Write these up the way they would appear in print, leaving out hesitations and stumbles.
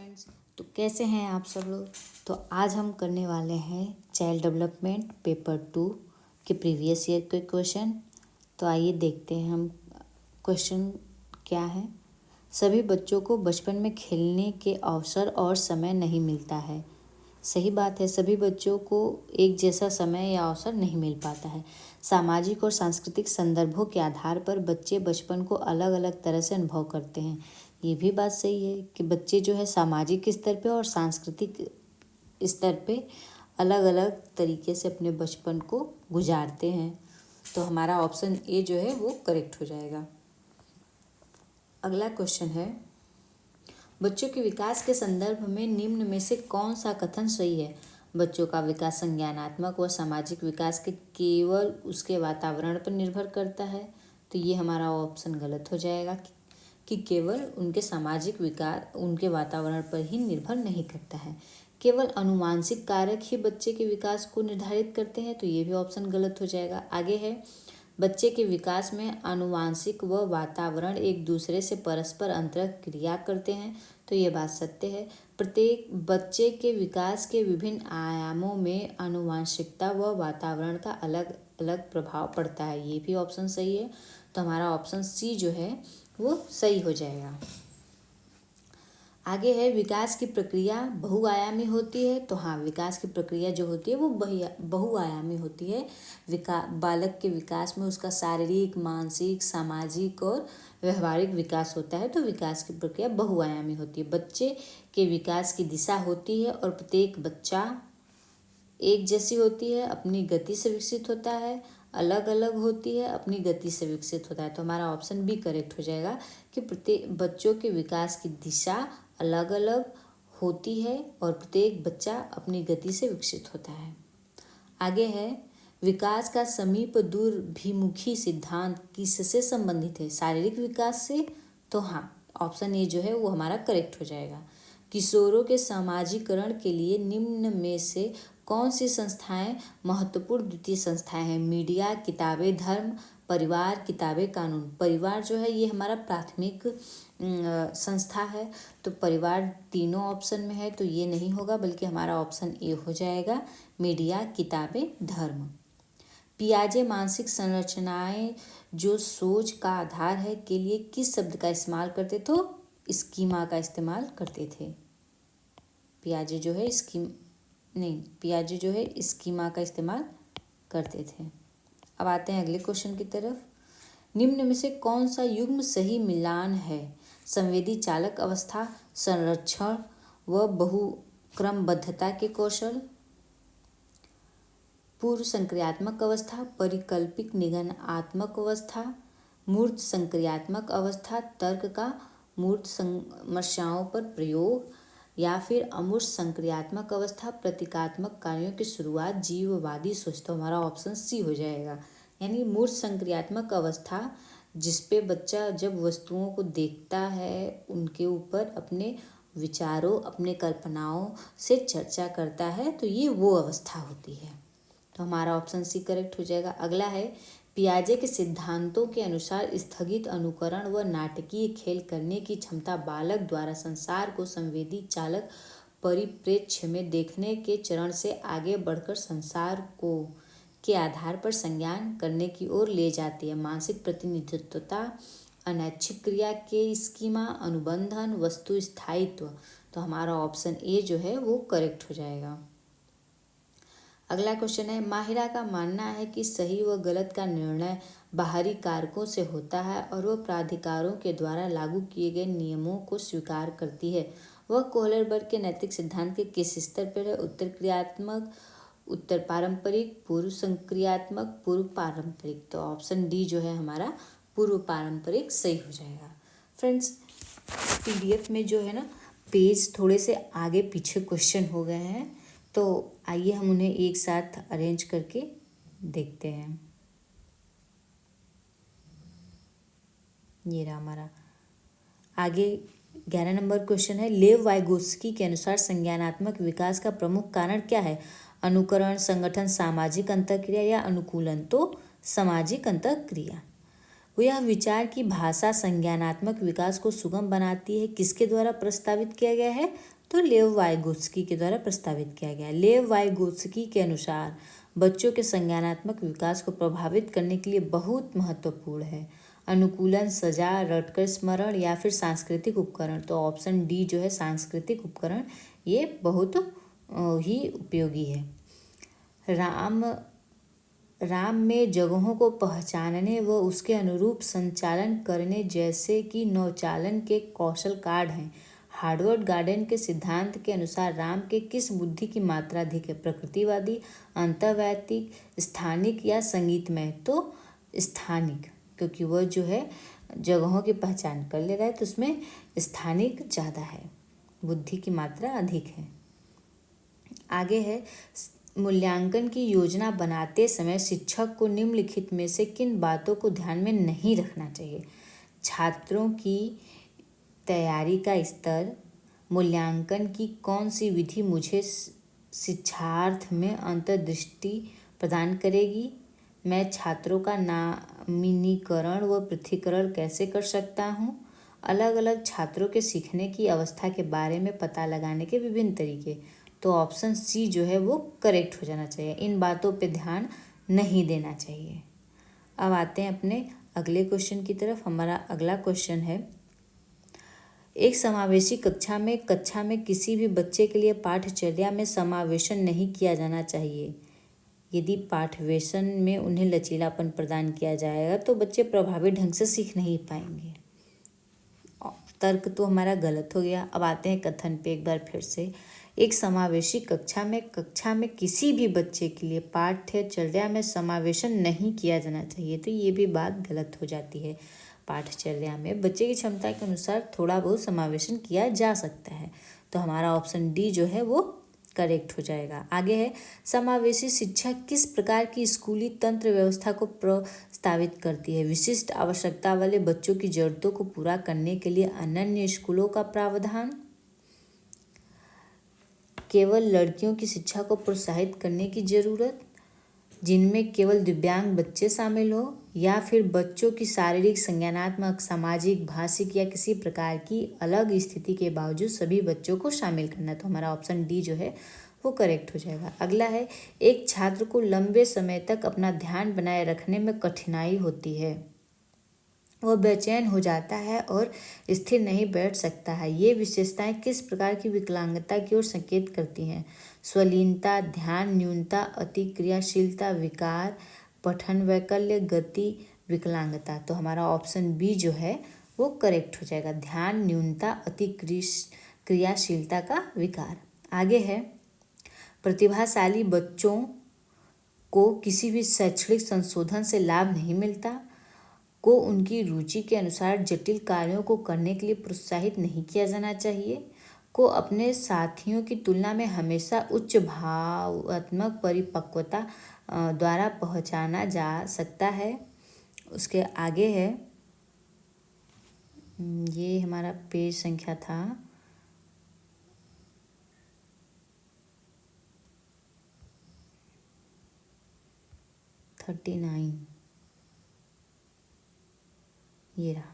Friends, तो कैसे हैं आप सब लोग। तो आज हम करने वाले हैं चाइल्ड डेवलपमेंट पेपर 2 के प्रीवियस ईयर के क्वेश्चन। तो आइए देखते हैं हम क्वेश्चन क्या है। सभी बच्चों को बचपन में खेलने के अवसर और समय नहीं मिलता है। सही बात है, सभी बच्चों को एक जैसा समय या अवसर नहीं मिल पाता है। सामाजिक और सांस्कृतिक संदर्भों के आधार पर बच्चे बचपन को अलग अलग तरह से अनुभव करते हैं। ये भी बात सही है कि बच्चे जो है सामाजिक स्तर पे और सांस्कृतिक स्तर पे अलग अलग तरीके से अपने बचपन को गुजारते हैं। तो हमारा ऑप्शन ए जो है वो करेक्ट हो जाएगा। अगला क्वेश्चन है, बच्चों के विकास के संदर्भ में निम्न में से कौन सा कथन सही है। बच्चों का विकास संज्ञानात्मक व सामाजिक विकास के केवल उसके वातावरण पर निर्भर करता है। तो ये हमारा ऑप्शन गलत हो जाएगा कि केवल उनके सामाजिक विकास उनके वातावरण पर ही निर्भर नहीं करता है। केवल अनुवांशिक कारक ही बच्चे के विकास को निर्धारित करते हैं। तो ये भी ऑप्शन गलत हो जाएगा। आगे है, बच्चे के विकास में आनुवांशिक व वातावरण एक दूसरे से परस्पर अंतर क्रिया करते हैं। तो ये बात सत्य है। प्रत्येक बच्चे के विकास के विभिन्न आयामों में आनुवांशिकता व वातावरण का अलग अलग प्रभाव पड़ता है। ये भी ऑप्शन सही है। तो हमारा ऑप्शन सी जो है वो सही हो जाएगा। आगे है, विकास की प्रक्रिया बहुआयामी होती है। तो हाँ, विकास की प्रक्रिया जो होती है वो बहुआयामी होती है। बालक के विकास में उसका शारीरिक, मानसिक, सामाजिक और व्यवहारिक विकास होता है। तो विकास की प्रक्रिया बहुआयामी होती है। बच्चे के विकास की दिशा होती है और प्रत्येक बच्चा एक जैसी होती है, अपनी गति से विकसित होता है, अलग अलग होती है, अपनी गति से विकसित होता है। तो हमारा ऑप्शन बी करेक्ट हो जाएगा कि प्रत्येक बच्चों के विकास की दिशा अलग अलग होती है और प्रत्येक बच्चा अपनी गति से विकसित होता है। आगे है, विकास का समीप दूरभिमुखी सिद्धांत किससे संबंधित है। शारीरिक विकास से। तो हाँ, ऑप्शन ए जो है वो हमारा करेक्ट हो जाएगा। किशोरों के सामाजिकरण के लिए निम्न में से कौन सी संस्थाएं महत्वपूर्ण द्वितीय संस्थाएं हैं। मीडिया, किताबें, धर्म, परिवार, किताबें, कानून। परिवार जो है ये हमारा प्राथमिक संस्था है। तो परिवार तीनों ऑप्शन में है, तो ये नहीं होगा, बल्कि हमारा ऑप्शन ए हो जाएगा, मीडिया, किताबें, धर्म। पियाजे मानसिक संरचनाएं जो सोच का आधार है के लिए किस शब्द का इस्तेमाल करते थे। स्कीमा का इस्तेमाल करते थे। पियाजे जो है स्कीमा का इस्तेमाल करते थे। अब आते हैं अगले क्वेश्चन की तरफ। निम्न में से कौन सा युग्म सही मिलान है। संवेदी चालक अवस्था, संरक्षण व बहुक्रमबद्धता के कौशल, पूर्व संक्रियात्मक अवस्था, परिकल्पिक निगमनात्मक अवस्था, मूर्त संक्रियात्मक अवस्था, तर्क का मूर्त समस्याओं पर प्रयोग, या फिर अमूर्त संक्रियात्मक अवस्था, प्रतीकात्मक कार्यों की शुरुआत, जीववादी सोच। तो हमारा ऑप्शन सी हो जाएगा, यानी मूर्त संक्रियात्मक अवस्था, जिसपे बच्चा जब वस्तुओं को देखता है उनके ऊपर अपने विचारों, अपने कल्पनाओं से चर्चा करता है, तो ये वो अवस्था होती है। तो हमारा ऑप्शन सी करेक्ट हो जाएगा। अगला है, पियाजे के सिद्धांतों के अनुसार स्थगित अनुकरण व नाटकीय खेल करने की क्षमता बालक द्वारा संसार को संवेदी चालक परिप्रेक्ष्य में देखने के चरण से आगे बढ़कर संसार को के आधार पर संज्ञान करने की ओर ले जाती है। मानसिक प्रतिनिधित्वता, अनैच्छिक क्रिया के स्कीमा, अनुबंधन, वस्तु स्थायित्व। तो हमारा ऑप्शन ए जो है वो करेक्ट हो जाएगा। अगला क्वेश्चन है, माहिरा का मानना है कि सही व गलत का निर्णय बाहरी कारकों से होता है और वह प्राधिकारों के द्वारा लागू किए गए नियमों को स्वीकार करती है। वह कोहलरबर्ग के नैतिक सिद्धांत के किस स्तर पर है। उत्तर क्रियात्मक, उत्तर पारंपरिक, पूर्व संक्रियात्मक, पूर्व पारंपरिक। तो ऑप्शन डी जो है हमारा पूर्व पारंपरिक सही हो जाएगा। फ्रेंड्स, पीडीएफ में जो है ना पेज थोड़े से आगे पीछे क्वेश्चन हो गए हैं, तो आइए हम उन्हें एक साथ अरेंज करके देखते हैं। ये रहा हमारा आगे 11 नंबर क्वेश्चन है, लेव वाइगोत्स्की के अनुसार संज्ञानात्मक विकास का प्रमुख कारण क्या है। अनुकरण, संगठन, सामाजिक अंतःक्रिया या अनुकूलन। तो सामाजिक अंतःक्रिया। यह विचार कि भाषा संज्ञानात्मक विकास को सुगम बनाती है किसके द्वारा प्रस्तावित किया गया है? तो लेव वाइगोत्स्की के द्वारा प्रस्तावित किया गया है। लेव वाइगोत्स्की के अनुसार बच्चों के संज्ञानात्मक विकास को प्रभावित करने के लिए बहुत महत्वपूर्ण है अनुकूलन, सजा, रटकर स्मरण या फिर सांस्कृतिक उपकरण। तो ऑप्शन डी जो है सांस्कृतिक उपकरण, ये बहुत ही उपयोगी है। राम में जगहों को पहचानने व उसके अनुरूप संचालन करने जैसे कि नौचालन के कौशल कार्ड हैं। हार्वर्ड गार्डन के सिद्धांत के अनुसार राम के किस बुद्धि की मात्रा अधिक है? प्रकृतिवादी, अंतर्वैयक्तिक, स्थानिक या संगीतमय? तो स्थानिक, क्योंकि वह जो है जगहों की पहचान कर ले रहा है, तो उसमें स्थानिक ज़्यादा है, बुद्धि की मात्रा अधिक है। आगे है, मूल्यांकन की योजना बनाते समय शिक्षक को निम्नलिखित में से किन बातों को ध्यान में नहीं रखना चाहिए? छात्रों की तैयारी का स्तर, मूल्यांकन की कौन सी विधि मुझे शिक्षार्थ में अंतर्दृष्टि प्रदान करेगी, मैं छात्रों का नामिनीकरण व पृथक्करण कैसे कर सकता हूँ, अलग अलग छात्रों के सीखने की अवस्था के बारे में पता लगाने के विभिन्न तरीके। तो ऑप्शन सी जो है वो करेक्ट हो जाना चाहिए, इन बातों पे ध्यान नहीं देना चाहिए। अब आते हैं अपने अगले क्वेश्चन की तरफ। हमारा अगला क्वेश्चन है, एक समावेशी कक्षा में किसी भी बच्चे के लिए पाठचर्या में समावेशन नहीं किया जाना चाहिए। यदि पाठ्यवेशन में उन्हें लचीलापन प्रदान किया जाएगा तो बच्चे प्रभावी ढंग से सीख नहीं पाएंगे। तर्क तो हमारा गलत हो गया। अब आते हैं कथन पे एक बार फिर से। एक समावेशी कक्षा में किसी भी बच्चे के लिए पाठ्यचर्या में समावेशन नहीं किया जाना चाहिए, तो ये भी बात गलत हो जाती है। पाठचर्या में बच्चे की क्षमता के अनुसार थोड़ा बहुत समावेशन किया जा सकता है, तो हमारा ऑप्शन डी जो है वो करेक्ट हो जाएगा। आगे है, समावेशी शिक्षा किस प्रकार की स्कूली तंत्र व्यवस्था को प्रस्तावित करती है? विशिष्ट आवश्यकता वाले बच्चों की जरूरतों को पूरा करने के लिए अनन्य स्कूलों का प्रावधान, केवल लड़कियों की शिक्षा को प्रोत्साहित करने की जरूरत जिनमें केवल दिव्यांग बच्चे शामिल हो, या फिर बच्चों की शारीरिक, संज्ञानात्मक, सामाजिक, भाषिक या किसी प्रकार की अलग स्थिति के बावजूद सभी बच्चों को शामिल करना। तो हमारा ऑप्शन डी जो है वो करेक्ट हो जाएगा। अगला है, एक छात्र को लंबे समय तक अपना ध्यान बनाए रखने में कठिनाई होती है, वह बेचैन हो जाता है और स्थिर नहीं बैठ सकता है। ये विशेषताएं किस प्रकार की विकलांगता की ओर संकेत करती हैं? स्वलीनता, ध्यान न्यूनता, अतिक्रियाशीलता, विकार, पठन वैकल्य, गति विकलांगता। तो हमारा ऑप्शन बी जो है वो करेक्ट हो जाएगा, ध्यान न्यूनता, अतिक्रियाशीलता का विकार। आगे है, प्रतिभाशाली बच्चों को किसी भी शैक्षणिक संशोधन से लाभ नहीं मिलता, को उनकी रुचि के अनुसार जटिल कार्यों को करने के लिए प्रोत्साहित नहीं किया जाना चाहिए, को अपने साथियों की तुलना में हमेशा उच्च भावात्मक परिपक्वता द्वारा पहचाना जा सकता है। उसके आगे है, ये हमारा पेज संख्या था 39, ये रहा,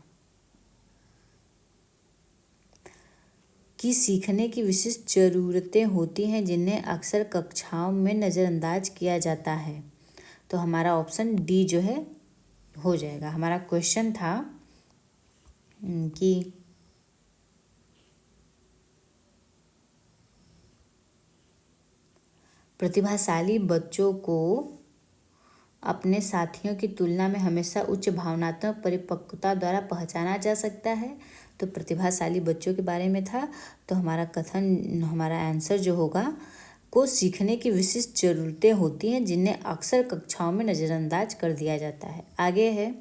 कि सीखने की विशिष्ट ज़रूरतें होती हैं जिन्हें अक्सर कक्षाओं में नज़रअंदाज किया जाता है। तो हमारा ऑप्शन डी जो है हो जाएगा। हमारा क्वेश्चन था कि प्रतिभाशाली बच्चों को अपने साथियों की तुलना में हमेशा उच्च भावनात्मक परिपक्वता द्वारा पहचाना जा सकता है। तो प्रतिभाशाली बच्चों के बारे में था। तो हमारा आंसर जो होगा, को सीखने की विशिष्ट ज़रूरतें होती हैं जिन्हें अक्सर कक्षाओं में नज़रअंदाज कर दिया जाता है। आगे है,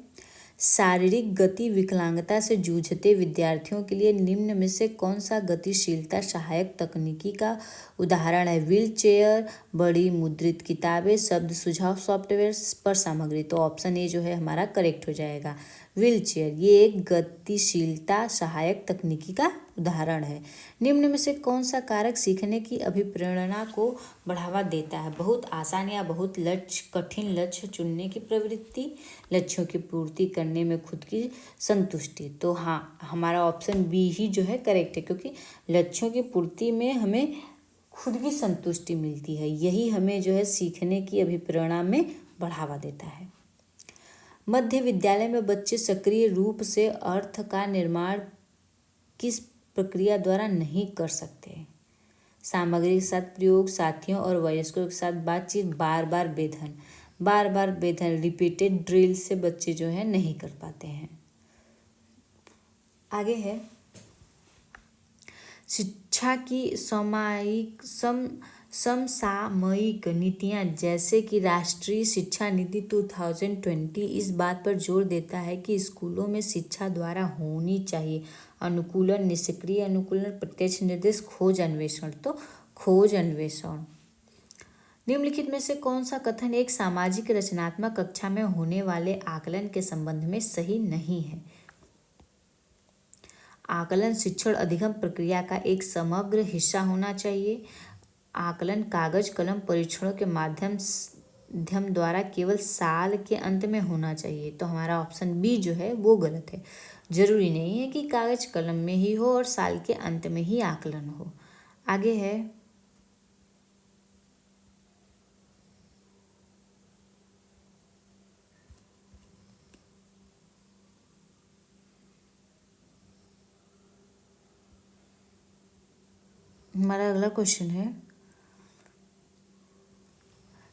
शारीरिक गति विकलांगता से जूझते विद्यार्थियों के लिए निम्न में से कौन सा गतिशीलता सहायक तकनीकी का उदाहरण है? व्हील चेयर, बड़ी मुद्रित किताबें, शब्द सुझाव सॉफ्टवेयर पर सामग्री। तो ऑप्शन ए जो है हमारा करेक्ट हो जाएगा। व्हीलचेयर ये एक गतिशीलता सहायक तकनीकी का उदाहरण है। निम्न में से कौन सा कारक सीखने की अभिप्रेरणा को बढ़ावा देता है? बहुत आसान या बहुत कठिन लक्ष्य चुनने की प्रवृत्ति, लक्ष्यों की पूर्ति करने में खुद की संतुष्टि। तो हाँ, हमारा ऑप्शन बी ही जो है करेक्ट है, क्योंकि लक्ष्यों की पूर्ति में हमें खुद की संतुष्टि मिलती है, यही हमें जो है सीखने की अभिप्रेरणा में बढ़ावा देता है। मध्य विद्यालय में बच्चे सक्रिय रूप से अर्थ का निर्माण किस प्रक्रिया द्वारा नहीं कर सकते? सामग्री के साथ प्रयोग, साथियों और वयस्कों के साथ बातचीत, बार बार बेधन रिपीटेड ड्रिल से बच्चे जो है नहीं कर पाते हैं। आगे है शिक्षा की समसामयिक नीतियाँ जैसे कि राष्ट्रीय शिक्षा नीति 2020 इस बात पर जोर देता है कि स्कूलों में शिक्षा द्वारा होनी चाहिए अनुकूलन, निष्क्रिय अनुकूलन, प्रत्यक्ष निर्देश, खोज अन्वेषण। तो खोज अन्वेषण। निम्नलिखित में से कौन सा कथन एक सामाजिक रचनात्मक कक्षा में होने वाले आकलन के संबंध में सही नहीं है? आकलन शिक्षण अधिगम प्रक्रिया का एक समग्र हिस्सा होना चाहिए। आकलन कागज कलम परीक्षणों के माध्यम द्वारा केवल साल के अंत में होना चाहिए। तो हमारा ऑप्शन बी जो है वो गलत है। जरूरी नहीं है कि कागज कलम में ही हो और साल के अंत में ही आकलन हो। आगे है हमारा अगला क्वेश्चन है,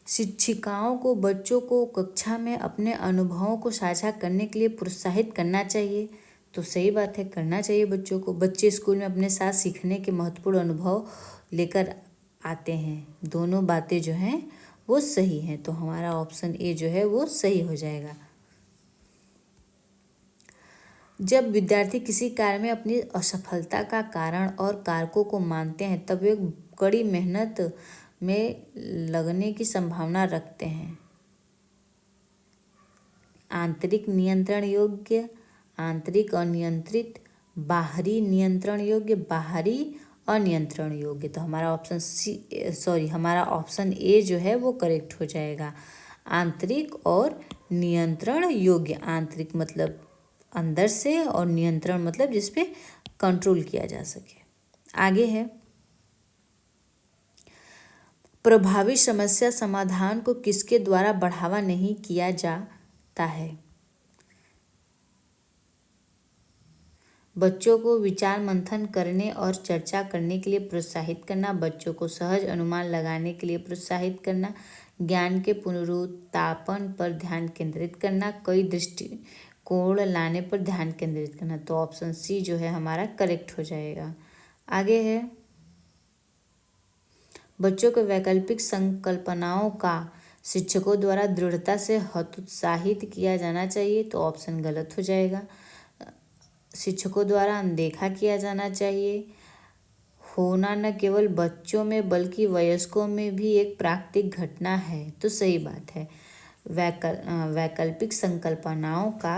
शिक्षिकाओं को बच्चों को कक्षा में अपने अनुभवों को साझा करने के लिए प्रोत्साहित करना चाहिए। तो सही बात है, करना चाहिए बच्चों को। बच्चे स्कूल में अपने साथ सीखने के महत्वपूर्ण अनुभव लेकर आते हैं। दोनों बातें जो हैं वो सही हैं। तो हमारा ऑप्शन ए जो है वो सही हो जाएगा। जब विद्यार्थी किसी कार्य में अपनी असफलता का कारण और कारकों को मानते हैं तब वे कड़ी मेहनत में लगने की संभावना रखते हैं। आंतरिक नियंत्रण योग्य, आंतरिक अनियंत्रित, बाहरी नियंत्रण योग्य, बाहरी अनियंत्रण योग्य। तो हमारा ऑप्शन ए जो है वो करेक्ट हो जाएगा। आंतरिक और नियंत्रण योग्य। आंतरिक मतलब अंदर से और नियंत्रण मतलब जिस पे कंट्रोल किया जा सके। आगे है प्रभावी समस्या समाधान को किसके द्वारा बढ़ावा नहीं किया जाता है? बच्चों को विचार मंथन करने और चर्चा करने के लिए प्रोत्साहित करना, बच्चों को सहज अनुमान लगाने के लिए प्रोत्साहित करना, ज्ञान के पुनरुत्थापन पर ध्यान केंद्रित करना, कई दृष्टिकोण लाने पर ध्यान केंद्रित करना। तो ऑप्शन सी जो है हमारा करेक्ट हो जाएगा। आगे है बच्चों को वैकल्पिक संकल्पनाओं का शिक्षकों द्वारा दृढ़ता से हतोत्साहित किया जाना चाहिए। तो ऑप्शन गलत हो जाएगा। शिक्षकों द्वारा अनदेखा किया जाना चाहिए। होना न केवल बच्चों में बल्कि वयस्कों में भी एक प्राकृतिक घटना है। तो सही बात है। वैकल्पिक संकल्पनाओं का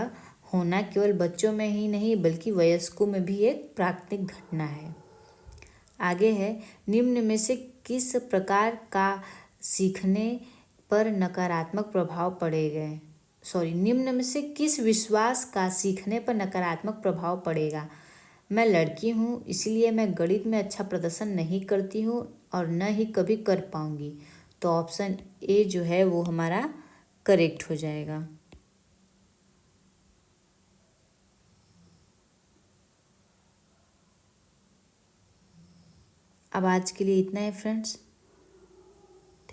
होना केवल बच्चों में ही नहीं बल्कि वयस्कों में भी एक प्राकृतिक घटना है। आगे है निम्न में से किस प्रकार का सीखने पर नकारात्मक प्रभाव पड़ेगा? निम्न में से किस विश्वास का सीखने पर नकारात्मक प्रभाव पड़ेगा? मैं लड़की हूँ इसलिए मैं गणित में अच्छा प्रदर्शन नहीं करती हूँ और न ही कभी कर पाऊँगी। तो ऑप्शन ए जो है वो हमारा करेक्ट हो जाएगा। अब आज के लिए इतना है फ्रेंड्स।